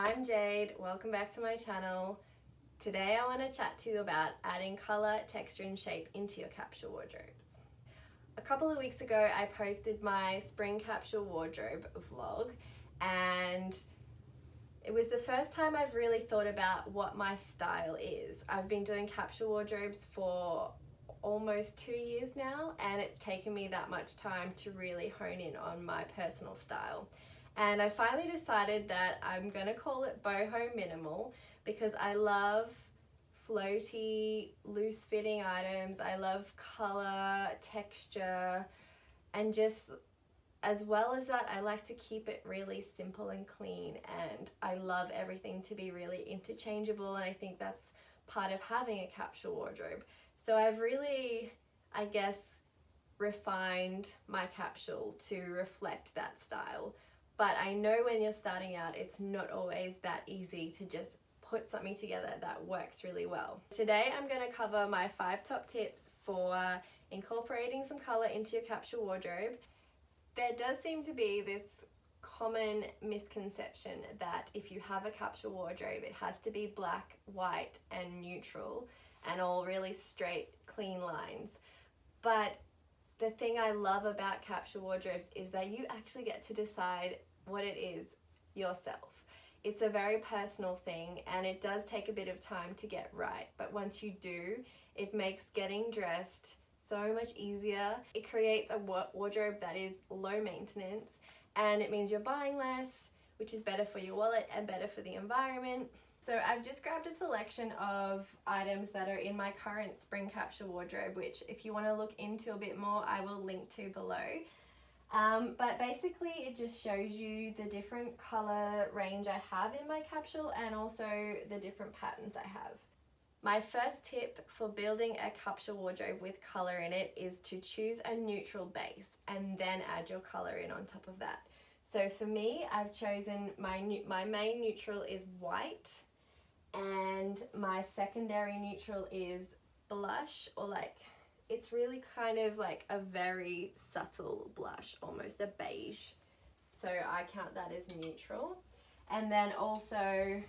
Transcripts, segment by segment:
I'm Jade, welcome back to my channel. Today I want to chat to you about adding colour, texture and shape into your capsule wardrobes. A couple of weeks ago I posted my spring capsule wardrobe vlog, and it was the first time I've really thought about what my style is. I've been doing capsule wardrobes for almost 2 years now, and it's taken me that much time to really hone in on my personal style. And I finally decided that I'm gonna call it boho minimal because I love floaty, loose fitting items. I love color, texture, and just as well as that, I like to keep it really simple and clean, and I love everything to be really interchangeable, and I think that's part of having a capsule wardrobe. So I've really, I guess, refined my capsule to reflect that style. But I know when you're starting out, it's not always that easy to just put something together that works really well. Today I'm going to cover my 5 top tips for incorporating some color into your capsule wardrobe. There does seem to be this common misconception that if you have a capsule wardrobe, it has to be black, white and neutral and all really straight, clean lines. But the thing I love about capsule wardrobes is that you actually get to decide what it is yourself. It's a very personal thing, and it does take a bit of time to get right, but once you do, it makes getting dressed so much easier. It creates a wardrobe that is low maintenance, and it means you're buying less, which is better for your wallet and better for the environment. So I've just grabbed a selection of items that are in my current spring capsule wardrobe, which if you want to look into a bit more, I will link to below. But basically it just shows you the different color range I have in my capsule and also the different patterns I have. My first tip for building a capsule wardrobe with color in it is to choose a neutral base and then add your color in on top of that. So for me, I've chosen my main neutral is white, and my secondary neutral is blush, or it's really kind of like a very subtle blush, almost a beige. So I count that as neutral. And then also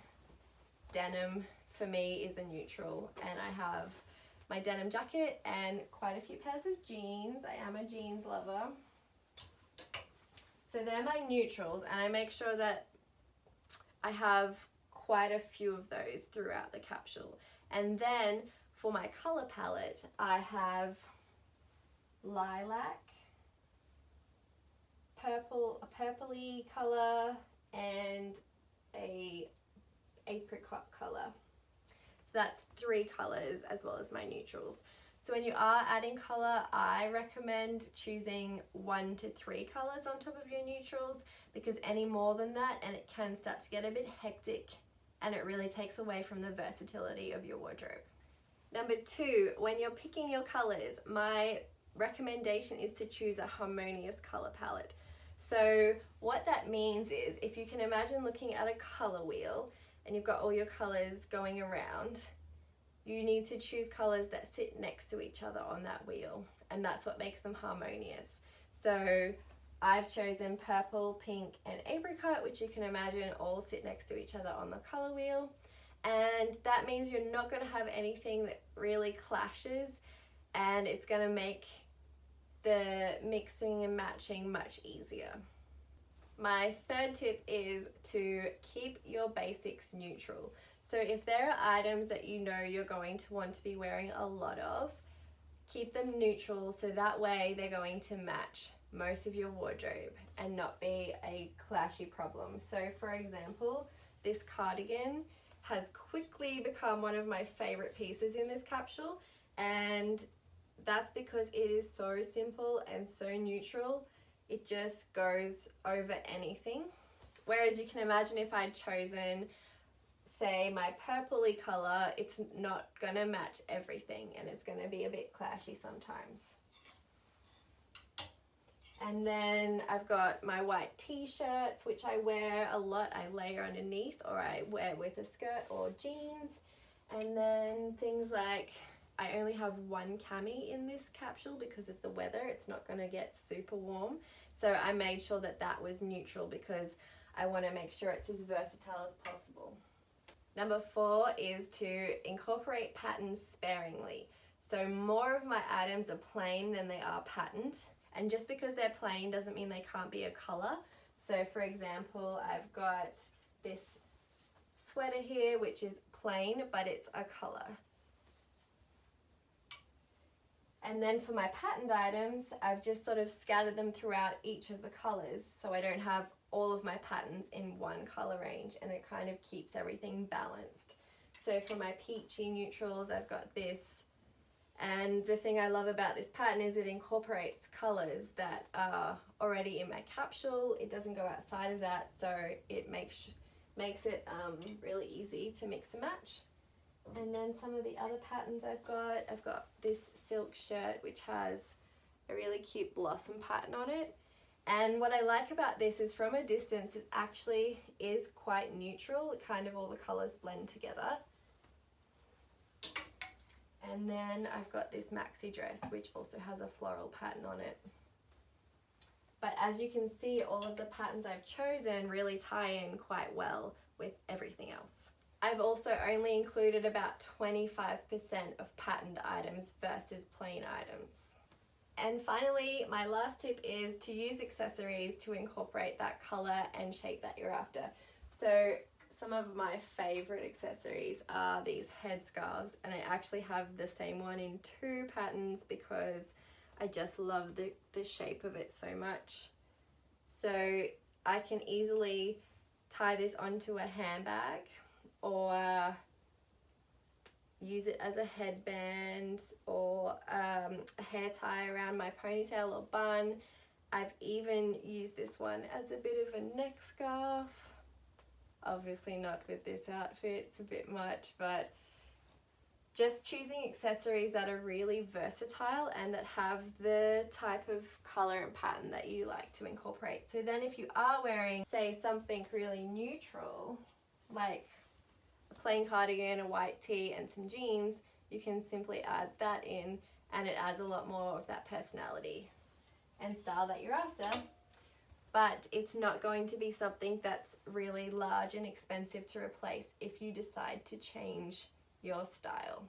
denim for me is a neutral, and I have my denim jacket and quite a few pairs of jeans. I am a jeans lover. So they're my neutrals, and I make sure that I have quite a few of those throughout the capsule. And then for my color palette, I have lilac, purple, a purpley color, and a apricot color. So that's 3 colors as well as my neutrals. So when you are adding color, I recommend choosing 1 to 3 colors on top of your neutrals, because any more than that and it can start to get a bit hectic, and it really takes away from the versatility of your wardrobe. Number 2, when you're picking your colors, my recommendation is to choose a harmonious color palette. So what that means is, if you can imagine looking at a color wheel and you've got all your colors going around, you need to choose colors that sit next to each other on that wheel, and that's what makes them harmonious. So I've chosen purple, pink and apricot, which you can imagine all sit next to each other on the color wheel. And that means you're not going to have anything that really clashes, and it's going to make the mixing and matching much easier. My third tip is to keep your basics neutral. So if there are items that you know you're going to want to be wearing a lot of, keep them neutral, so that way they're going to match most of your wardrobe and not be a clashy problem. So for example, this cardigan has quickly become one of my favorite pieces in this capsule, and that's because it is so simple and so neutral. It just goes over anything. Whereas you can imagine if I'd chosen, say, my purpley color, it's not gonna match everything and it's gonna be a bit clashy sometimes. And then I've got my white t-shirts, which I wear a lot. I layer underneath, or I wear with a skirt or jeans. And then things like, I only have 1 cami in this capsule because of the weather. It's not going to get super warm. So I made sure that that was neutral, because I want to make sure it's as versatile as possible. Number 4 is to incorporate patterns sparingly. So more of my items are plain than they are patterned, and just because they're plain doesn't mean they can't be a color. So for example, I've got this sweater here which is plain but it's a color. And then for my patterned items, I've just sort of scattered them throughout each of the colors so I don't have all of my patterns in one color range, and it kind of keeps everything balanced. So for my peachy neutrals, I've got this, and the thing I love about this pattern is it incorporates colors that are already in my capsule. It doesn't go outside of that, so it makes it really easy to mix and match. And then some of the other patterns I've got this silk shirt which has a really cute blossom pattern on it. And what I like about this is from a distance it actually is quite neutral, kind of all the colours blend together. And then I've got this maxi dress which also has a floral pattern on it. But as you can see, all of the patterns I've chosen really tie in quite well with everything else. I've also only included about 25% of patterned items versus plain items. And finally, my last tip is to use accessories to incorporate that color and shape that you're after. So some of my favorite accessories are these headscarves, and I actually have the same one in 2 patterns because I just love the shape of it so much. So I can easily tie this onto a handbag or use it as a headband or a hair tie around my ponytail or bun. I've even used this one as a bit of a neck scarf. Obviously not with this outfit, it's a bit much, but just choosing accessories that are really versatile and that have the type of color and pattern that you like to incorporate. So then if you are wearing, say, something really neutral, like a plain cardigan, a white tee and some jeans, you can simply add that in and it adds a lot more of that personality and style that you're after. But it's not going to be something that's really large and expensive to replace if you decide to change your style.